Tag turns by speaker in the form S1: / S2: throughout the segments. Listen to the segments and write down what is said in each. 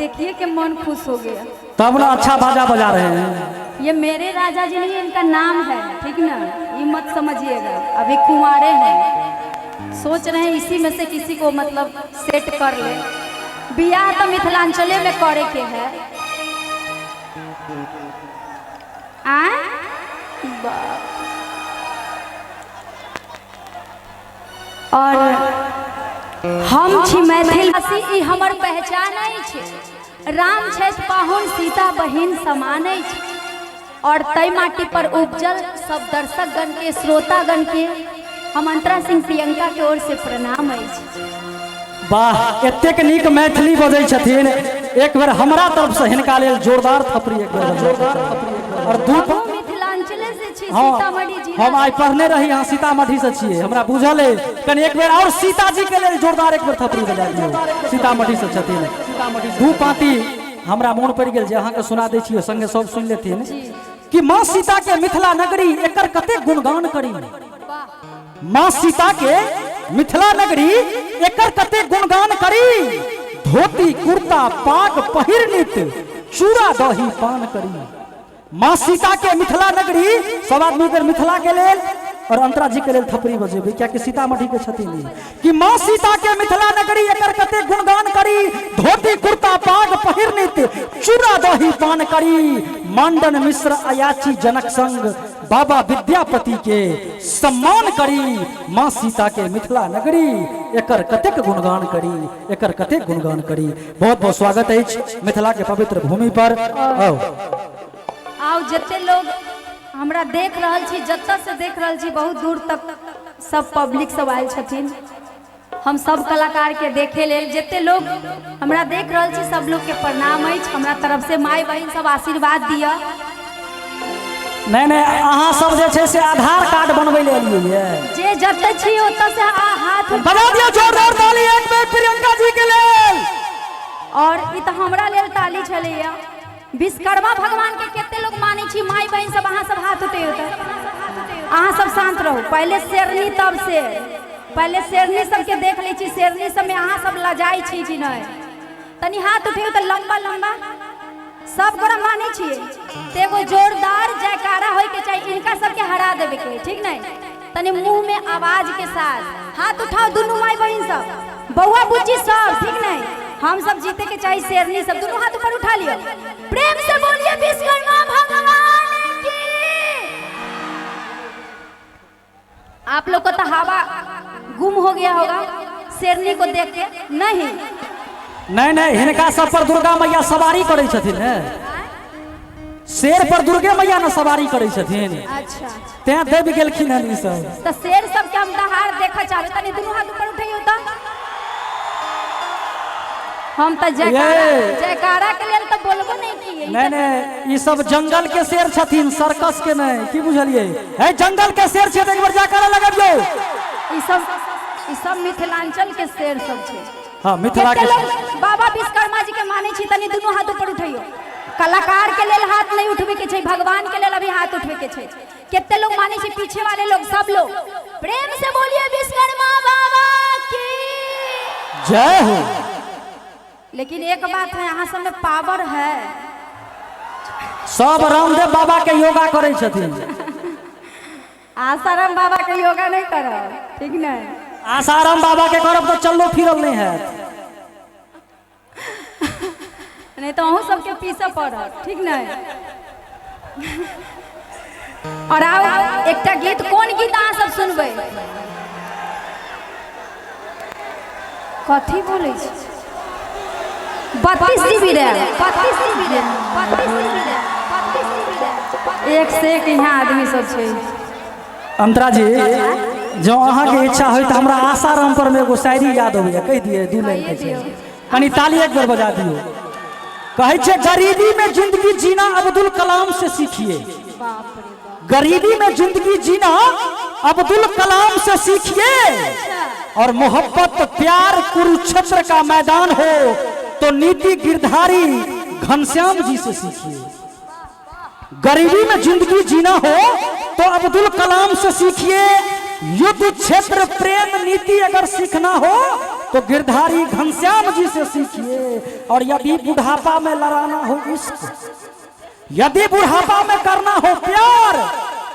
S1: देखिए कि मन खुश हो गया।
S2: तब ना अच्छा बाजा बजा रहे हैं।
S1: ये मेरे राजा जी नहीं, इनका नाम है, ठीक ना, ये मत समझिएगा। अभी कुंवारे हैं, सोच रहे हैं इसी में से किसी को मतलब सेट कर ले। बियाह तो मिथिलांचले में करे के है। और हम छी मैथिल, ई हमर पहचान छै। राम छथि पाहुन, सीता बहिन समान छै। और तय माटी पर उपजल सब दर्शक गण के, श्रोतागण के हम अंतरा सिंह प्रियंका के ओर से प्रणाम अछि।
S2: वाह, एतेक नीक मैथिली बजै छथिन। एक बेर हमरा तरफ से हिनका लेल जोरदार थपड़ी। एक बेर जोरदार थपड़ी। और दू
S1: मिथिलांचले से छी, सीतामढ़ी जिला।
S2: हम आइ पढ़ने रही, यहाँ सीतामढ़ी से छियै, हमरा बुझल है। कनी एक बेर और सीताजी के लेल जोरदार एक बेर थपड़ी बजा दियौ। सीतामढ़ी से छथिन। दू पाती हमरा मोन पड़ गेल जे अहाँ के सुना दै छियै, संगे सब सुन लेथिन कि माँ सीता के मिथिला नगरी एकर कते गुणगान करी। माँ सीता के मिथिला नगरी एकर कते गुणगान करी। धोती कुर्ता पाग पहिर नित, चूड़ा दही पान करी। माँ सीता के मिथिला नगरी, सब आदमी के मिथिला के लेल और अंतरा जी के लेल थपड़ी बजेबे, क्या कि सीतामढ़ी के छथिन। कि माँ सीता के मिथिला नगरी एकर कते गुणगान करी। धोती कुर्ता पाग पहिर नित, चूड़ा दही पान करी। मांडन मिश्र अयाची जनक संग, बाबा विद्यापति के सम्मान करी। माँ सीता के मिथिला नगरी एकर कतेक गुणगान करी, एकर कतेक गुणगान करी। बहुत बहुत स्वागत है मिथिला के पवित्र भूमि पर।
S1: आओ जते लोग हमरा देख रहल छी, जत्ता से देख रहल छी, बहुत दूर तक सब पब्लिक सब आयल छथिन हम सब कलाकार के देखे लेल। जते लोग हमरा देख रहल छी, सब लोग के प्रणाम अछि हमरा तरफ से। माय बहन सब आशीर्वाद दिया।
S2: नहीं अहाँ सब जे छे से आधार कार्ड बनबै ले एलियै।
S1: जे जत्ते छी ओत्ता से हाथ
S2: बजा दियौ जोरदार ताली एक बेर प्रियंका जी के लेल।
S1: और ई त हमरा लेल ताली छलैया। विश्वकर्मा भगवान के केते लोग माने छी, माय बहन सब अहाँ सब हाथ उठे होते। अहाँ सब शांत रहो, पहले शेरनी तब शेर। पहले शेरनी सबके देख ले छी, शेरनी सब में अहाँ सब लजाई छी कि नहीं। तनी हाथ उठे तो लंबा लंबा सब गोरा माने छिए। ते एगो जोरदार जयकारा होय के चाहिए, इनका सबके हरा देवे के, ठीक नहीं। तनी मुंह में आवाज के साथ हाथ उठाओ दोनों माय बहन सब, बउआ बुच्ची सब, ठीक नहीं। हम सब जीते के चाहिए, शेरनी सब दोनों हाथ ऊपर उठा लियो, प्रेम से बोलिए विश्वकर्मा भगवान की। आप लोग को तो हवा गुम हो गया होगा शेरनी को देख के, नहीं
S2: नहीं हिनका सब पर दुर्गा मैया सवारी करे छथिन ने। शेर पर दुर्गे मैया न सवारी करे छथिन।
S1: अच्छा
S2: ते देव गेलखिन हन ई सब।
S1: तो शेर सब के हम दहाड़ देखा चाहे, तनी दोनों हाथ ऊपर उठाइयो तो हम तो जयकारा के लेल तो बोलबो नहीं किए।
S2: नहीं ई सब जंगल के शेर छथिन, सर्कस के नहीं, की बुझलिए। है जंगल के शेर छे, एक बार जयकारा लगाबियो।
S1: ई सब मिथिलांचल के शेर सब छे।
S2: हां मिथिला के
S1: बाबा विश्वकर्मा जी के माने छी, तनी दोनों हाथ ऊपर उठाइयो। कलाकार के लेल हाथ नहीं उठवे के छै, भगवान के लेल अभी हाथ उठवे के छै। कितने लोग माने छी, पीछे वाले लोग सब लोग प्रेम से बोलिए विश्वकर्मा बाबा की
S2: जय हो।
S1: लेकिन एक बात है, यहाँ सब में पावर है।
S2: सब रामदेव बाबा के योगा करे छथिन।
S1: आसाराम बाबा के योगा नहीं करब, ठीक नहीं।
S2: आसाराम बाबा के करब तो चलो फिरल नहीं है।
S1: नहीं तो अहूँ सबके पीछे पड़ब, ठीक नहीं। और आओ एकटा गीत, कोन गीत अहाँ सब सुनबै? कथी बोले छी? 32 GB RAM, 32 GB RAM, 32 GB RAM, 32 GB RAM. एक से एक यहाँ आदमी सब छे।
S2: अंतरा जी जो अहाँ के इच्छा होय तो हमरा आसाराम पर में एगो शायरी याद हो गया, कह दिए दू लाइन के छै। कनी ताली एक बार बजा दियो। कहे छे गरीबी में जिंदगी जीना अब्दुल कलाम से सीखिए। गरीबी में जिंदगी जीना अब्दुल कलाम से सीखिए। और मोहब्बत प्यार कुरुक्षेत्र का मैदान हो तो नीति गिरधारी घनश्याम जी से सीखिए। गरीबी में जिंदगी जीना हो तो अब्दुल कलाम से सीखिए। युद्ध क्षेत्र प्रेम नीति अगर सीखना हो तो गिरधारी घनश्याम जी से सीखिए। और यदि बुढ़ापा में लड़ाना हो इश्क, यदि बुढ़ापा में करना हो प्यार,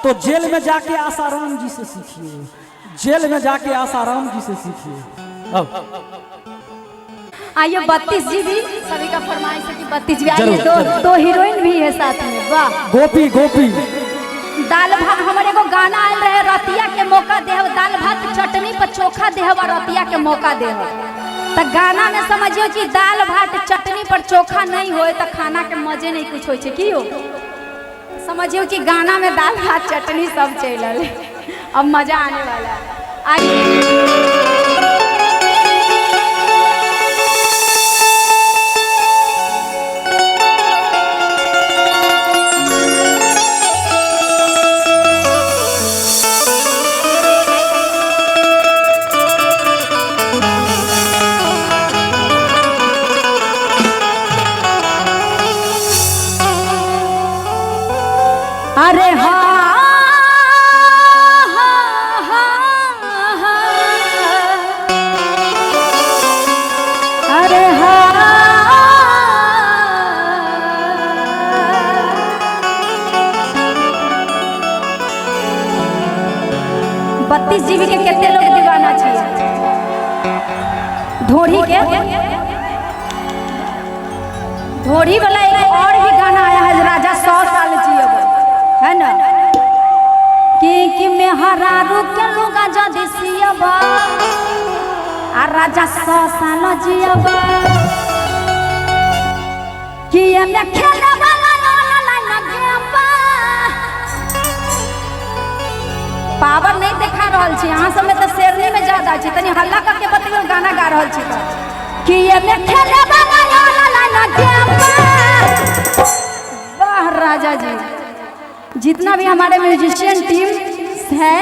S2: तो जेल में जाके आसाराम जी से सीखिए। जेल में जाके आसाराम जी से सीखिए।
S1: आइए 32 जी भी सभी का फरमाइश है कि 32 जी
S2: जरूर,
S1: आइए। दो हीरोइन भी है साथ में। वाह,
S2: गोपी गोपी
S1: दाल भात हमारे को गाना आयल रहे, रतिया के मौका देव, दाल भात चटनी पर चोखा देव और रतिया के मौका देव। तो गाना में समझियो कि दाल भात चटनी पर चोखा नहीं होए तो खाना के मजे नहीं कुछ होए की हो। समझियो कि गाना में दाल भात चटनी सब चल, अब मजा आने वाला है। आइए अरे हाँ अरे हाँ 32 जीबी के कितने लोग दीवाना चाहिए? ढोरी के ढोरी वाला एक और भी गाना आया है, राजा 100 साल जियब, है ना? कि में हरारू के लोग जदी सियब आ राजा 100 साल जियब, कि में खेले वाला ला ला गेबा। पावर नहीं देखा रहल छी अहाँ सब में, तो शेरनी में ज्यादा छी। तनी हल्ला करके बतियो, गाना गा रहल छी कि में खेले वाला ला ला गेबा। वाह राजा जी, जितना भी हमारे म्यूजिशियन टीम है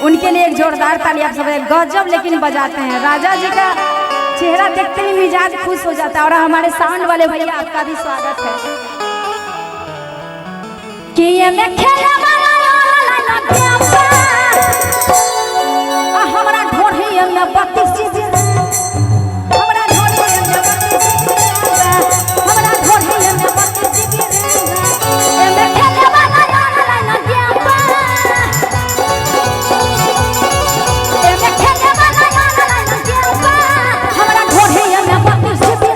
S1: उनके लिए एक जोरदार ताली आप सब। गजब लेकिन बजाते हैं। राजा जी का चेहरा देखते ही मिजाज खुश हो जाता है। और हमारे साउंड वाले भैया आपका भी स्वागत है। कि ये में खेले वाला ला गेबा, हमरा ढोढ़ी में 32 जीबी, हमरा ढोढ़ी में 32 जीबी, हमरा ढोढ़ी में 32 जीबी। में खेले वाला ला गेबा, में खेले वाला ला गेबा, हमरा ढोढ़ी में 32 जीबी,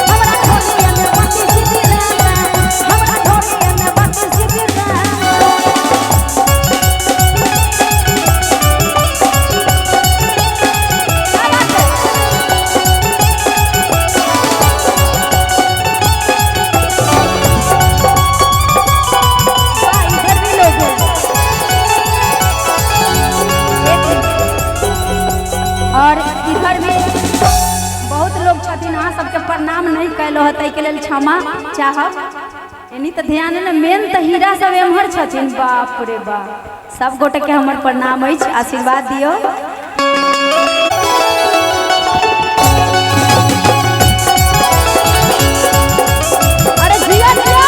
S1: हमरा ढोढ़ी में 32 जीबी, हमरा ढोढ़ी में 32 जीबी। इधर भी लोग हैं। और इधर भी बहुत लोग छथिन, अहाँ सबके प्रणाम नहीं कैलो है, ताहि के लेल क्षमा चाहब। एनी तो ध्यान है, मेन तो हीरा सब एम्हर छथिन। बाप रे बाप, सब गोटे के हमर प्रणाम अछि, आशीर्वाद दियो। अरे जिया जिया।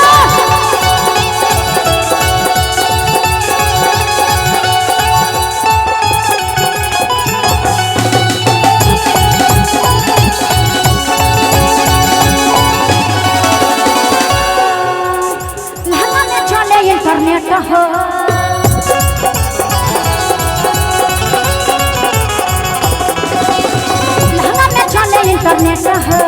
S1: लहंगा में चले इंटरनेट हो, लहंगा में चले इंटरनेट हो,